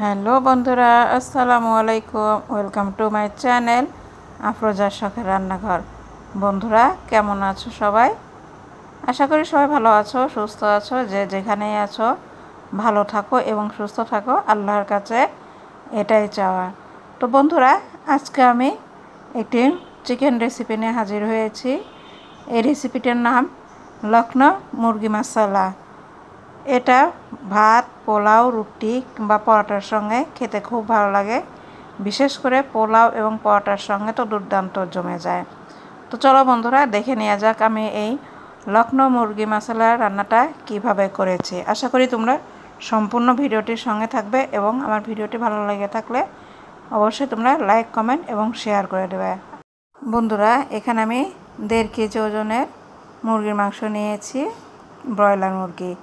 Hello বন্ধুরা, আসসালামু আলাইকুম। ওয়েলকাম টু মাই চ্যানেল আফরোজার শখের রান্নাঘর। বন্ধুরা, কেমন আছো সবাই? আশা করি সবাই ভালো আছো, সুস্থ আছো। যে যেখানেই আছো ভালো থাকো এবং সুস্থ থাকো, আল্লাহর কাছে এটাই চাওয়া। তো বন্ধুরা, আজকে আমি একটি চিকেন রেসিপি নিয়ে হাজির হয়েছি। এই রেসিপিটার নাম লখনৌ মুরগি মশলা। এটা ভাত, পোলাও, রুটি কিংবা পরোটার সঙ্গে খেতে খুব ভালো লাগে। বিশেষ করে পোলাও এবং পরোটার সঙ্গে তো দুর্দান্ত জমে যায়। তো চলো বন্ধুরা, দেখে নেওয়া যাক আমি এই লখনৌ মুরগি মশলা রান্নাটা কিভাবে করেছি। আশা করি তোমরা সম্পূর্ণ ভিডিওটির সঙ্গে থাকবে এবং আমার ভিডিওটি ভালো লেগে থাকলে অবশ্যই তোমরা লাইক, কমেন্ট এবং শেয়ার করে দেবে। বন্ধুরা, এখানে আমি 1.5 কেজি ওজনের মুরগির মাংস নিয়েছি, ব্রয়লার মুরগি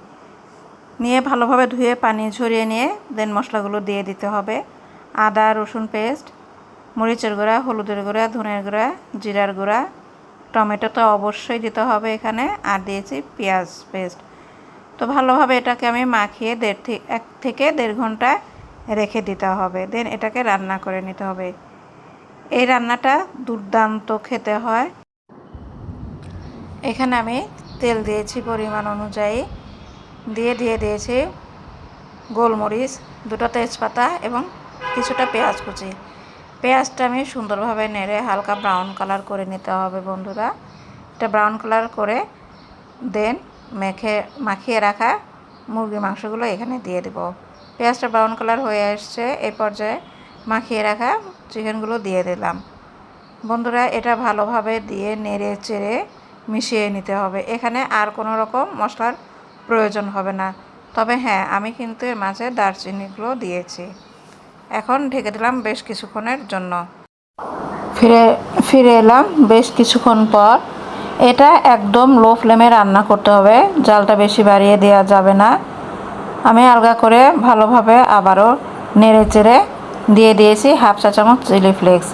নিয়ে ভালোভাবে ধুয়ে পানি ঝরিয়ে নিয়ে দেন মশলাগুলো দিয়ে দিতে হবে। আদা রসুন পেস্ট, মরিচের গুঁড়া, হলুদের গুঁড়া, ধনের গুঁড়া, জিরার গুঁড়া, টমেটো তো অবশ্যই দিতে হবে এখানে, আর দিয়েছি পেঁয়াজ পেস্ট। তো ভালোভাবে এটাকে আমি মাখিয়ে 1 থেকে 1.5 ঘন্টা রেখে দিতে হবে। দেন এটাকে রান্না করে নিতে হবে। এই রান্নাটা দুর্দান্ত খেতে হয়। এখানে আমি তেল দিয়েছি পরিমাণ অনুযায়ী, দিয়ে দিয়েছি গোলমরিচ, 2টা তেজপাতা এবং কিছুটা পেঁয়াজ কুচি। পেঁয়াজটা আমি সুন্দরভাবে নেড়ে হালকা ব্রাউন কালার করে নিতে হবে বন্ধুরা। এটা ব্রাউন কালার করে দেন মাখিয়ে রাখা মুরগির মাংসগুলো এখানে দিয়ে দেব। পেঁয়াজটা ব্রাউন কালার হয়ে আসছে, এই পর্যায়ে মাখিয়ে রাখা চিকেনগুলো দিয়ে দিলাম। বন্ধুরা, এটা ভালোভাবে দিয়ে নেড়ে চেড়ে মিশিয়ে নিতে হবে। এখানে আর কোনো রকম মশলার প্রয়োজন হবে না। তবে হ্যাঁ, আমি কিন্তু এর মাঝে দারচিনিগুলো দিয়েছি। এখন ঢেকে দিলাম বেশ কিছুক্ষণের জন্য। ফিরে এলাম বেশ কিছুক্ষণ পর। এটা একদম লো ফ্লেমে রান্না করতে হবে, জালটা বেশি বাড়িয়ে দেওয়া যাবে না। আমি আলগা করে ভালোভাবে আবারও নেড়ে চেড়ে দিয়ে দিয়েছি 1/2 চা চামচ চিলি ফ্লেক্স।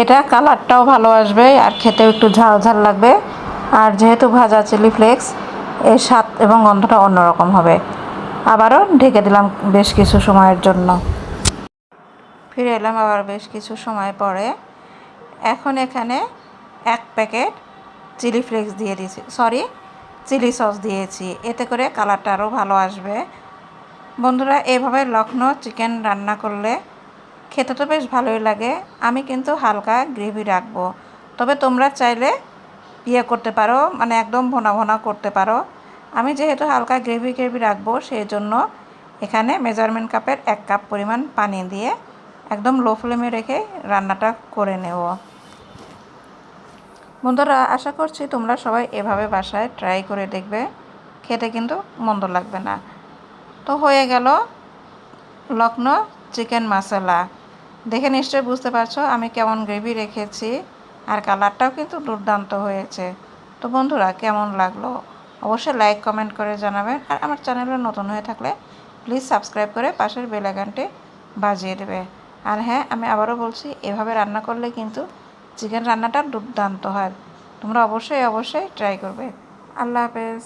এটা কালারটাও ভালো আসবে আর খেতেও একটু ঝাল ঝাল লাগবে। আর যেহেতু ভাজা চিলি ফ্লেক্স, এর স্বাদ এবং গন্ধটা অন্যরকম হবে। আবারও ঢেকে দিলাম বেশ কিছু সময়ের জন্য। ফিরে এলাম আবার বেশ কিছু সময় পরে। এখন এখানে 1 প্যাকেট চিলি ফ্লেক্স দিয়ে দিয়েছি, চিলি সস দিয়েছি। এতে করে কালারটা আরও ভালো আসবে। বন্ধুরা, এভাবে লখনৌ চিকেন রান্না করলে খেতে তো বেশ ভালোই লাগে। আমি কিন্তু হালকা গ্রেভি রাখবো, তবে তোমরা চাইলে করতে পারো, মানে একদম ভোনা ভোনা করতে পারো। আমি যেহেতু হালকা গ্রেভি রাখবো, সেই জন্য এখানে মেজারমেন্ট কাপের 1 কাপ পরিমাণ পানি দিয়ে একদম লো ফ্লেমে রেখে রান্নাটা করে নেব। বন্ধুরা, আশা করছি তোমরা সবাই এভাবে বাসায় ট্রাই করে দেখবে, খেতে কিন্তু মন্দ লাগবে না। তো হয়ে গেল লখনৌ চিকেন মশলা। দেখে নিশ্চয়ই বুঝতে পারছো আমি কেমন গ্রেভি রেখেছি, আর কালারটাও কিন্তু দুর্দান্ত হয়েছে। তো বন্ধুরা, কেমন লাগলো অবশ্যই লাইক কমেন্ট করে জানাবেন। আর আমার চ্যানেলে নতুন হয়ে থাকলে প্লিজ সাবস্ক্রাইব করে পাশের বেল আইকনটি বাজিয়ে দেবে। আর হ্যাঁ, আমি আবারও বলছি, এভাবে রান্না করলে কিন্তু চিকেন রান্নাটা দুর্দান্ত হয়। তোমরা অবশ্যই ট্রাই করবে। আল্লাহ হাফেজ।